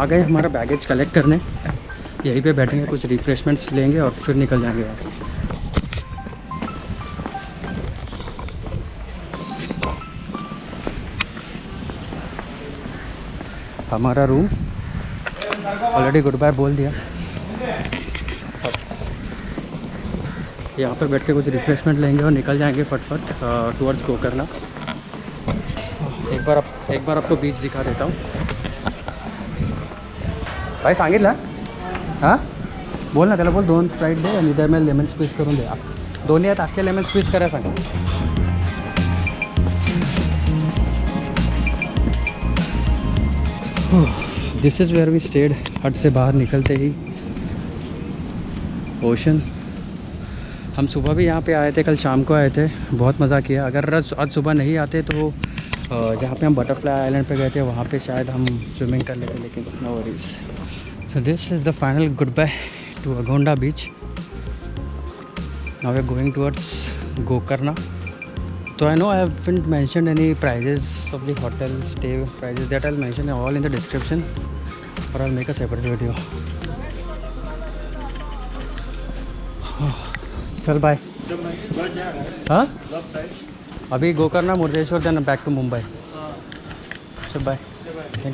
आ गए हमारा baggage collect करने। यहीं पे बैठेंगे, कुछ रिफ्रेशमेंट्स लेंगे और फिर निकल जाएंगे यहाँ से। हमारा रूम ऑलरेडी गुड बाय बोल दिया। यहाँ पर बैठ के कुछ रिफ्रेशमेंट लेंगे और निकल जाएंगे फटफट टुवर्ड्स गोकर्णा। एक बार आपको बीच दिखा देता हूँ। भाई सांगितलं हां बोल ना, त्याला बोल 2 स्प्राइट दे आणि इधर मैं लेमन स्क्वीज करून दे। दोन्ही आहेत, अख्खे लेमन स्क्वीज करा सांग। This is where we stayed. Hut से बाहर निकलते ही ओशन। हम सुबह भी यहाँ पे आए थे, कल शाम को आए थे, बहुत मज़ा किया। अगर आज सुबह नहीं आते तो जहाँ पे हम बटरफ्लाई आइलैंड पे गए थे वहाँ पे शायद हम स्विमिंग कर लेते, लेकिन no worries. So this is the final goodbye to Agonda beach. Now we are going towards Gokarna. So I know I haven't mentioned any prices of the hotel stay prices, that I'll mention all in the description or I'll make a separate video. चल bye. हाँ अभी Gokarna Murdeshwar then back to Mumbai. चल bye. Thank you.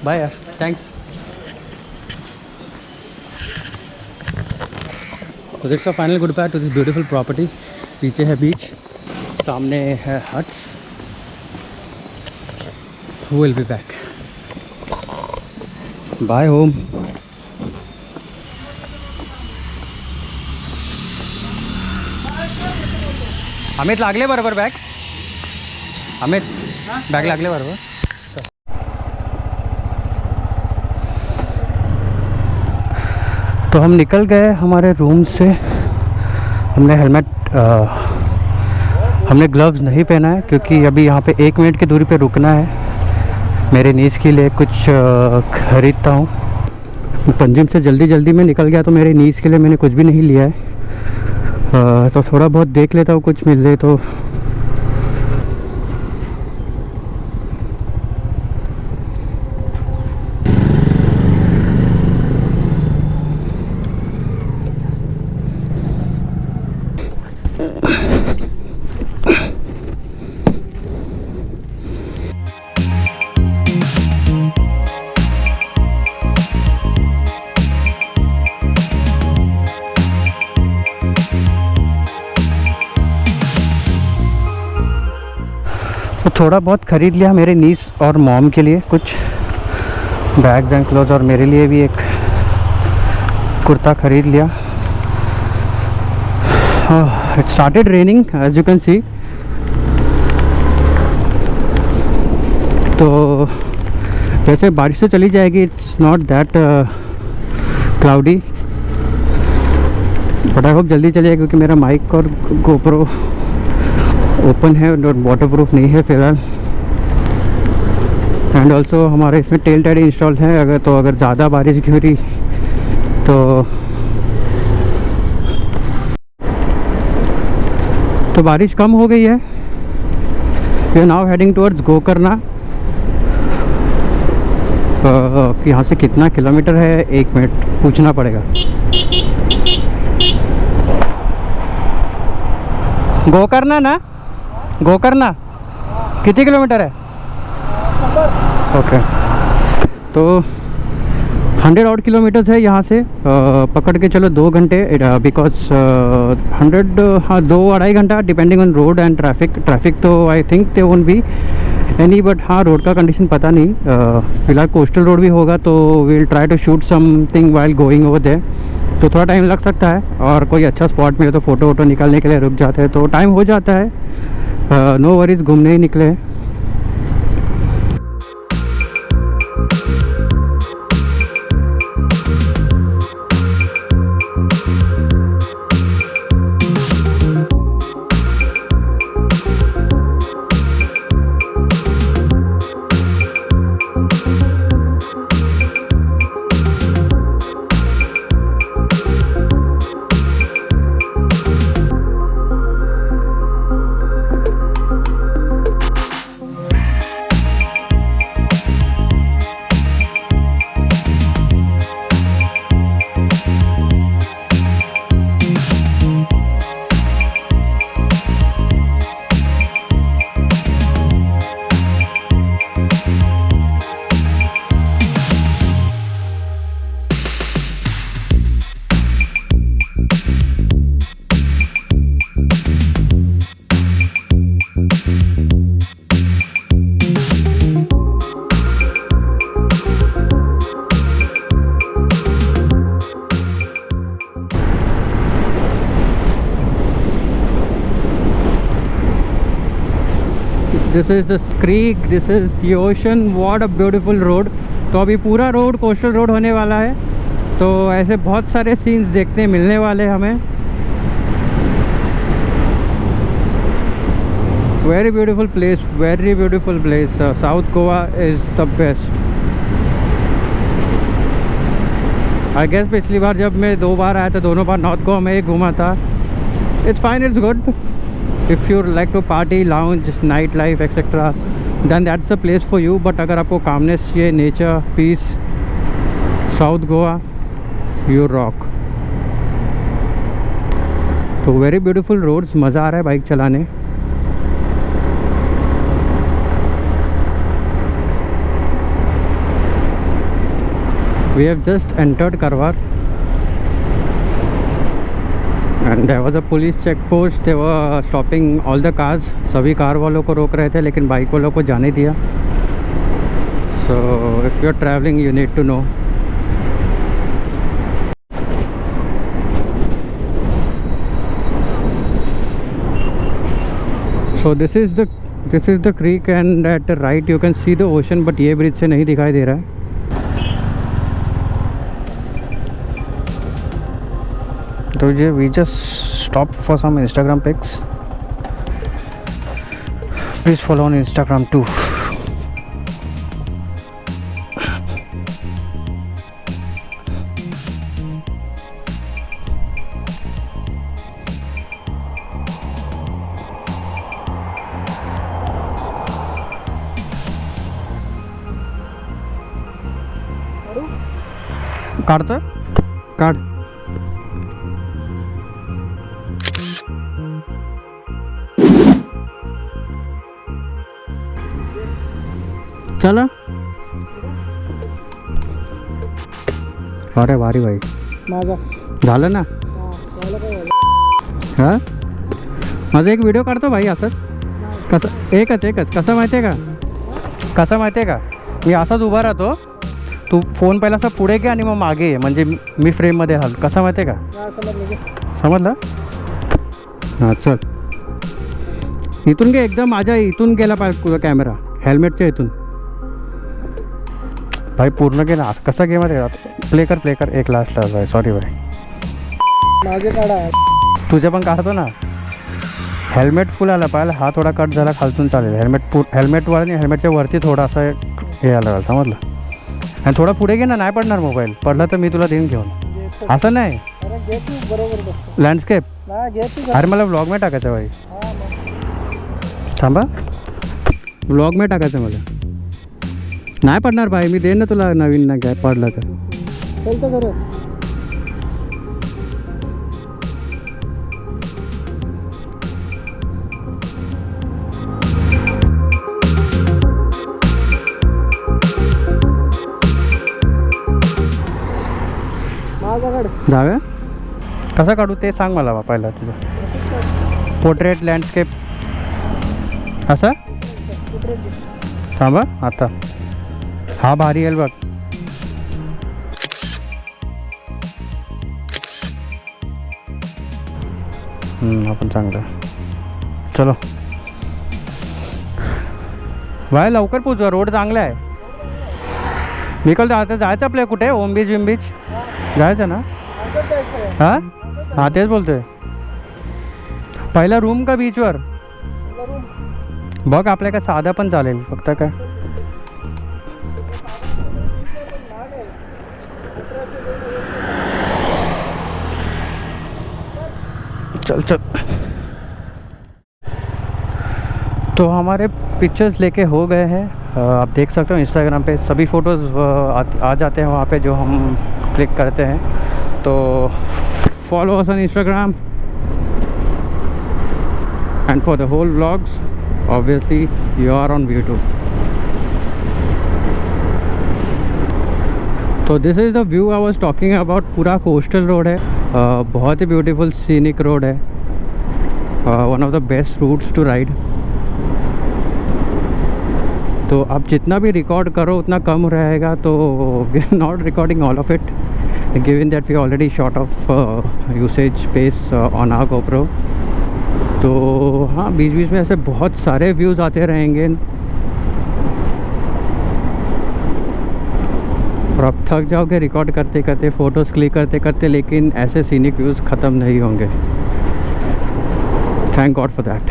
Bye यार, thanks. तो that's a final goodbye to this beautiful property. पीछे है beach, सामने है huts. Who will be back? Bye home. Amit लागले बरोबर बॅग? अमित बॅग लागले बरोबर? तो हम निकल गए हमारे रूम से। हमने हमने ग्लव्स नहीं पहना है क्योंकि अभी यहाँ पे 1 मिनट की दूरी पे रुकना है। मेरे नीज़ के लिए कुछ खरीदता हूँ। पंजिम से जल्दी में निकल गया तो मेरे नीज़ के लिए मैंने कुछ भी नहीं लिया है। तो थोड़ा बहुत देख लेता हूँ, कुछ मिल जाए तो। थोड़ा बहुत ख़रीद लिया मेरे नीस और मॉम के लिए, कुछ बैग्स एंड क्लोथ्स, और मेरे लिए भी एक कुर्ता ख़रीद लिया। It started raining as you can see. तो वैसे बारिश तो चली जाएगी, it's not that cloudy, but I hope जल्दी चलेगा क्योंकि मेरा माइक और गोप्रो ओपन है और वाटरप्रूफ नहीं है फिलहाल। एंड ऑल्सो हमारे इसमें टेल टाइड इंस्टॉल है। अगर ज़्यादा बारिश गिरी तो बारिश कम हो गई है। We are now heading towards Gokarna. यहाँ से कितना किलोमीटर है, 1 मिनट पूछना पड़ेगा। गोकर्णा ना, गोकर्णा कितने किलोमीटर है? ओके, तो 100 ऑड किलोमीटर्स है यहाँ से। पकड़ के चलो 2 घंटे, बिकॉज 100 हाँ 2-2.5 घंटा depending on road and traffic तो I think they won't be any, but हाँ रोड का कंडीशन पता नहीं। फ़िलहाल कोस्टल रोड भी होगा तो we'll try to shoot something while going over there, तो थोड़ा टाइम लग सकता है। और कोई अच्छा स्पॉट मिले तो फ़ोटो वोटो निकालने के लिए रुक जाते हैं तो टाइम हो जाता है। नो वरीज, घूमने ही निकले। This is the creek, this is the ocean, what a beautiful road. तो अभी पूरा रोड कोस्टल रोड होने वाला है, तो ऐसे बहुत सारे सीन्स देखने मिलने वाले हमें। Very beautiful place, very beautiful place. South Goa is the best. I guess पिछली बार जब मैं 2 बार आया था, दोनों बार नॉर्थ गोवा में ही घूमा था। It's fine, it's good. If you like to party, lounge, night life etcetera, then that's the place for you. But अगर आपको कामनेस चाहिए, nature, peace, south Goa, you rock. तो वेरी ब्यूटीफुल रोड्स, मज़ा आ रहा है बाइक चलाने। We have just entered Karwar and there was a police check post. They were stopping all the cars. सभी कार वालों को रोक रहे थे, लेकिन बाइक वालों को जाने दिया। So if you are traveling, you need to know. So this is the creek and at the right you can see the ocean, but ये ब्रिज से नहीं दिखाई दे रहा है। तो we just stopped for some Instagram pics. Please follow on Instagram too. काढतो काढ। चला, अरे वारी भाई झालं ना। हां, माझा एक व्हिडिओ काढतो भाई असंच। कसं एकच कसं माहिती आहे का, मी असाच उभा राहतो, तू फोन पहिला असा पुढे घे आणि मग मागे ये, म्हणजे मी फ्रेममध्ये हाल। कसं माहिती आहे का, समजलं? हां चल, इथून घे, एकदम माझ्या इथून गेला पाहिजे तुझा कॅमेरा, हेल्मेटच्या इथून। भाई पूर्ण गेला, कसा गेम आहे? प्ले कर एक लास्ट भाई, सॉरी भाई, माझे काढा, तुझे पण काढतो ना। हेल्मेट फुल आला पाहिजे, हा थोडा कट झाला खालतून चालेल। हेल्मेटवर आणि हेल्मेटच्या वरती थोडा असं हे आलं पाहिजे, समजलं? आणि थोडा पुढे घे ना, नाही पडणार मोबाईल, पडला तर मी तुला देईन घेऊन। असं नाही, लँडस्केप, अरे मला व्लॉग में टाकायचं भाई, थांबा, व्लॉग में टाकायचं मला। नाही पडणार भाई, मी देईन ना तुला नवीन, नाही काय पडला तर। जाऊया, कसं काढू ते सांग मला बा पहिला तुझं। पोर्ट्रेट, लँडस्केप, असं थांबा आता, हा भारी येईल बघ। आपण चांगलं, चलो भाई लवकर पोचवा, रोड चांगला आहे। मी कल आता जायचं आपल्या कुठे, ओम बीच विम बीच जायचं ना? हां हां तेच बोलतोय, पहिला रूम का बीचवर बघ, आपल्या काय साधा पण चालेल, फक्त काय चल चल। तो हमारे पिक्चर्स लेके हो गए हैं, आप देख सकते हो इंस्टाग्राम पे सभी फ़ोटोज़ आ जाते हैं वहाँ पे जो हम क्लिक करते हैं। तो follow us on Instagram and for the whole vlogs obviously you are on YouTube. तो this is the view I was talking about. पूरा कोस्टल रोड है, बहुत ही ब्यूटीफुल सीनिक रोड है, one of the best routes to ride. तो आप जितना भी रिकॉर्ड करो उतना कम रहेगा, तो we are not recording all of it given that we already short of usage space on our GoPro। तो हाँ, बीच बीच में ऐसे बहुत सारे व्यूज़ आते रहेंगे और आप थक जाओगे रिकॉर्ड करते करते, फ़ोटोज़ क्लिक करते करते, लेकिन ऐसे सीनिक व्यूज़ ख़त्म नहीं होंगे। Thank God for that.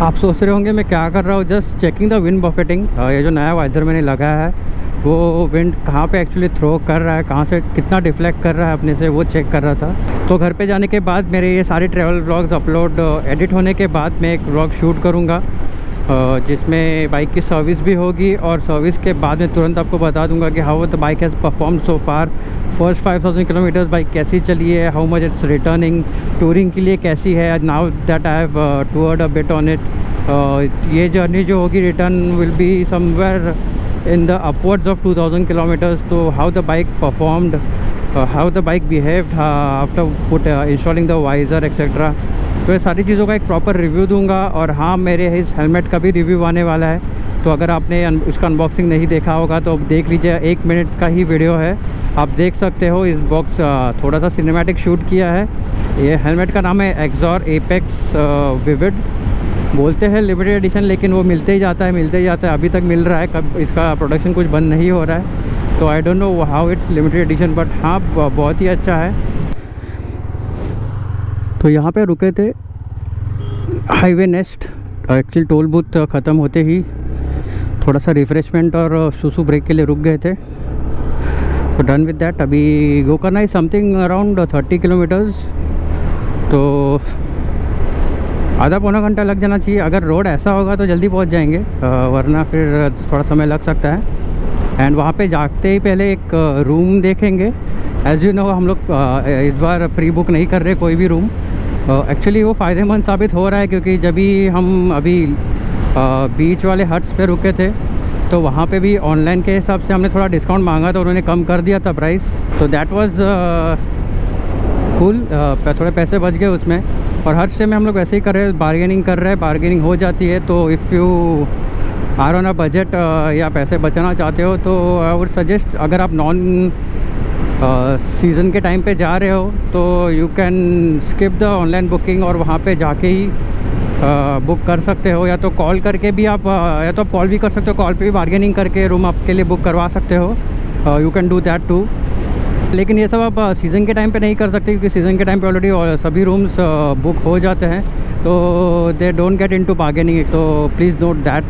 आप सोच रहे होंगे मैं क्या कर रहा हूँ, जस्ट चेकिंग द विंड बफेटिंग। ये जो नया वाइजर मैंने लगाया है वो विंड कहाँ पे एक्चुअली थ्रो कर रहा है, कहाँ से कितना डिफ्लेक्ट कर रहा है अपने से, वो चेक कर रहा था। तो घर पे जाने के बाद मेरे ये सारे ट्रैवल व्लॉग्स अपलोड एडिट होने के बाद मैं एक व्लॉग शूट करूँगा जिसमें बाइक की सर्विस भी होगी, और सर्विस के बाद में तुरंत आपको बता दूंगा कि how the bike has performed so far. First 5000 kilometres bike कैसी चली है, how much it's returning, touring के लिए कैसी है। Now that I have toured a bit on it, ये जर्नी जो होगी return will be somewhere in the upwards of 2000 kilometers. तो how the bike performed, how the bike behaved after installing the visor etc. तो ये सारी चीज़ों का एक प्रॉपर रिव्यू दूंगा। और हाँ, मेरे इस हेलमेट का भी रिव्यू आने वाला है, तो अगर आपने उसका अनबॉक्सिंग नहीं देखा होगा तो देख लीजिए, 1 मिनट का ही वीडियो है, आप देख सकते हो। इस बॉक्स थोड़ा सा सिनेमैटिक शूट किया है। ये हेलमेट का नाम है एक्सॉर एपेक्स विविड, बोलते हैं लिमिटेड एडिशन, लेकिन वो मिलते ही जाता है, अभी तक मिल रहा है। कब इसका प्रोडक्शन कुछ बंद नहीं हो रहा है, तो I don't know how it's limited edition, but हाँ बहुत ही अच्छा है। तो यहाँ पे रुके थे highway nest, actually toll booth ख़त्म होते ही थोड़ा सा रिफ़्रेशमेंट और सुसु ब्रेक के लिए रुक गए थे। तो डन विद दैट, अभी गो करना है समथिंग अराउंड 30 किलोमीटर्स, तो आधा पौना घंटा लग जाना चाहिए। अगर रोड ऐसा होगा तो जल्दी पहुंच जाएंगे, वरना फिर थोड़ा समय लग सकता है। एंड वहाँ पे जाते ही पहले एक रूम देखेंगे। एज यू नो, हम लोग इस बार प्री बुक नहीं कर रहे कोई भी रूम। एक्चुअली वो फ़ायदेमंद साबित हो रहा है, क्योंकि जब भी हम अभी बीच वाले हट्स पे रुके थे तो वहाँ पे भी ऑनलाइन के हिसाब से हमने थोड़ा डिस्काउंट मांगा, तो उन्होंने कम कर दिया था प्राइस, तो दैट वाज कूल। थोड़े पैसे बच गए उसमें। और हर से में हम लोग वैसे ही कर रहे हैं, बार्गेनिंग हो जाती है। तो if you are on a budget या पैसे बचाना चाहते हो तो आई वुड सजेस्ट, अगर आप नॉन सीज़न के टाइम पे जा रहे हो तो you can skip the online booking और वहाँ पे जाके ही बुक कर सकते हो, या तो कॉल करके भी आप या तो आप कॉल भी कर सकते हो, कॉल पे भी बार्गेनिंग करके रूम आपके लिए बुक करवा सकते हो। You can do that too. लेकिन ये सब आप सीज़न के टाइम पे नहीं कर सकते, क्योंकि सीज़न के टाइम पे ऑलरेडी सभी रूम्स बुक हो जाते हैं, तो they don't get into bargaining, तो प्लीज़ नोट दैट।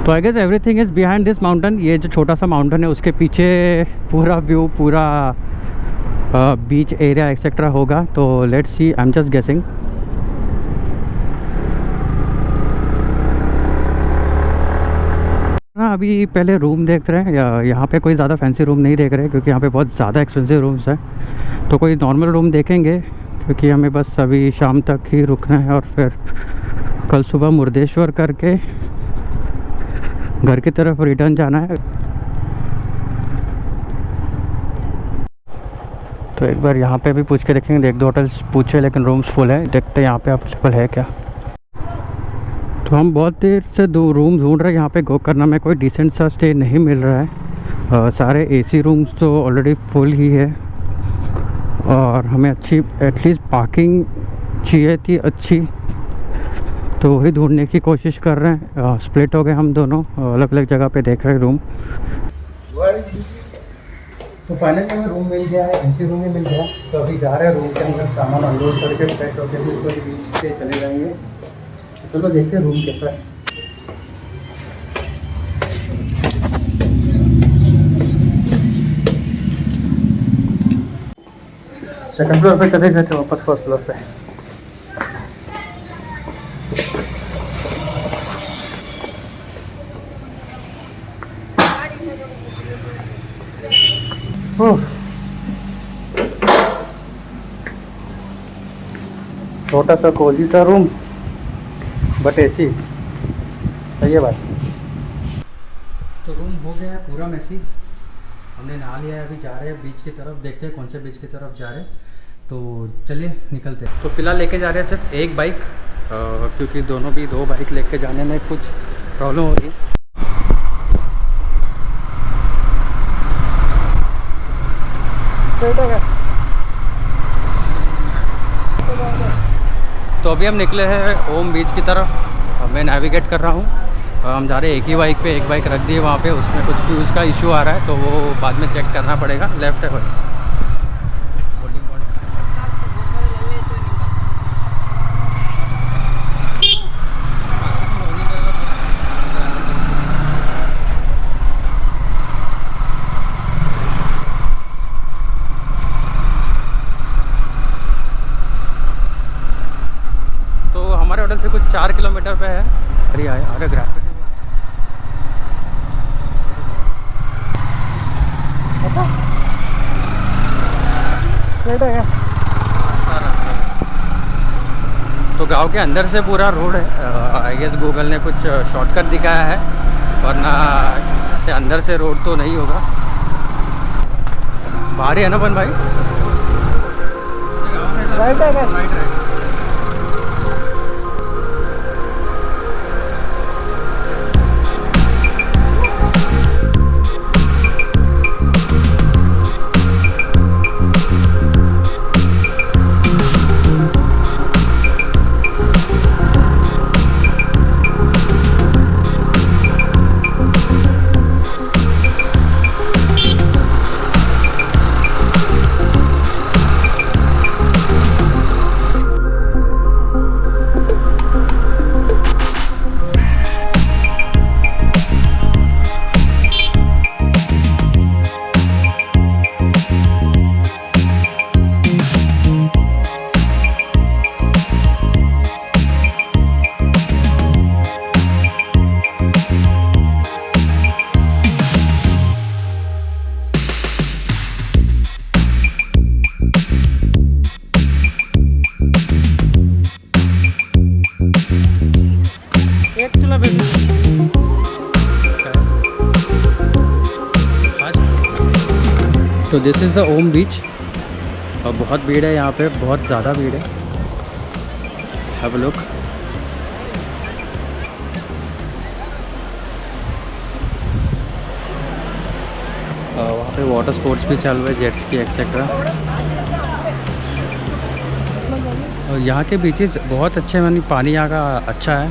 तो I guess everything is behind this mountain. ये जो छोटा सा माउंटेन है उसके पीछे पूरा व्यू, पूरा बीच एरिया एक्सेट्रा होगा। तो let's see, I am just guessing. हाँ, अभी पहले रूम देख रहे हैं। यहाँ पे कोई ज़्यादा फैंसी रूम नहीं देख रहे, क्योंकि यहाँ पे बहुत ज़्यादा एक्सपेंसिव रूम्स हैं। तो कोई नॉर्मल रूम देखेंगे, क्योंकि हमें बस अभी शाम तक ही रुकना है और फिर कल सुबह मुर्देश्वर करके घर की तरफ रिटर्न जाना है। तो एक बार यहाँ पे भी पूछ के देखेंगे, 1-2 होटल्स पूछे लेकिन रूम्स फुल है, देखते हैं यहाँ पे अवेलेबल है क्या। तो हम बहुत देर से 2 रूम ढूंढ रहे हैं। यहाँ पे गोकर्णा में कोई डिसेंट सा स्टे नहीं मिल रहा है। सारे एसी रूम्स तो ऑलरेडी फुल ही है, और हमें अच्छी एटलीस्ट पार्किंग चाहिए थी अच्छी, तो वही ढूंढने की कोशिश कर रहे हैं। स्प्लिट हो गए हम दोनों, अलग अलग जगह पे देख रहे हैं रूम। तो फाइनली हमें रूम मिल गया है, एसी रूम ही मिल गया। तो अभी जा रहे हैं रूम के अंदर, सामान अनलोड करके फ्रेश होकर भी कोई बीच से चले जाएंगे। चलो देखते हैं रूम कैसा है। सेकंड फ्लोर पे चले गए थे, वापस फर्स्ट फ्लोर पे। छोटा सा कोजी सा रूम, बट एसी सही है भाई। तो रूम हो गया है पूरा मेसी, हमने नहा लिया है। अभी जा रहे हैं बीच की तरफ, देखते हैं कौन से बीच की तरफ जा रहे हैं। तो चलिए निकलते हैं। तो फ़िलहाल लेके जा रहे हैं सिर्फ एक बाइक, क्योंकि दोनों भी 2 बाइक लेके जाने में कुछ प्रॉब्लम हो रही है। तो अभी हम निकले हैं ओम बीच की तरफ। मैं नेविगेट कर रहा हूँ। हम जा रहे हैं एक ही बाइक पे, एक बाइक रख दी है वहाँ पे। उसमें कुछ फ्यूज़ का इशू आ रहा है, तो वो बाद में चेक करना पड़ेगा। लेफ्ट है भाई। तो हमारे होटल से कुछ 4 किलोमीटर पे है। अरे अरे ग्राफिक तो गांव के अंदर से पूरा रोड है। आई गेस गूगल ने कुछ शॉर्टकट दिखाया है, वरना से अंदर से रोड तो नहीं होगा। बाहर ही है ना बन भाई? राइट है क्या? तो दिस इज़ द ओम बीच। और बहुत भीड़ है यहाँ पे, बहुत ज़्यादा भीड़ है। Have a look. वहाँ पे वाटर स्पोर्ट्स भी चल रहे हैं, जेट्स की एक्सेट्रा। और यहाँ के बीचेस बहुत अच्छे, यानी पानी यहाँ का अच्छा है।